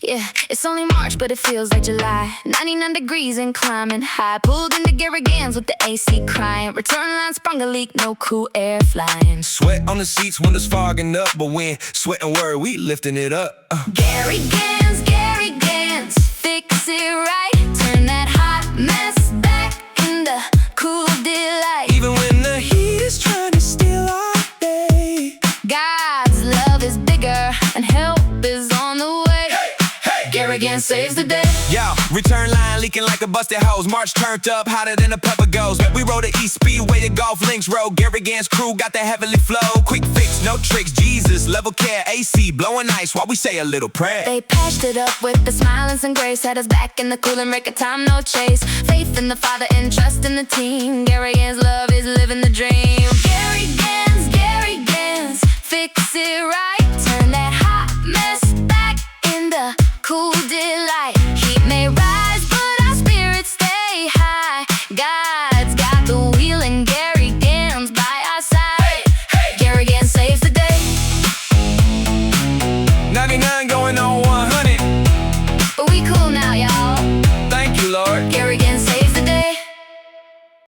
Yeah, it's only March, but it feels like July. 99 degrees and climbing high. Pulled into Garrigan's with the AC crying. Return line sprung a leak, no cool air flying. Sweat on the seats when it's fogging up, but when sweat and word, we lifting it up. Garrigan's, Garrigan's, fix it right. Turn that hot mess back into cool delight. Even when the heat is trying to steal our day, God's love is bigger and help is on the way. Garrigan saves the day. Yo, return line leaking like a busted hose. March turned up, hotter than a pepper goes. We rode the East Speedway to Golf Links Road. Garrigan's crew got the heavenly flow. Quick fix, no tricks, Jesus, level care, AC, blowing ice while we say a little prayer. They patched it up with the smile and some grace. Had us back in the cool and record time, no chase. Faith in the Father and trust in the team. Garrigan's love is living the dream. Garrigan's, Garrigan's, fix it right. Turn that hot mess back into cool delight.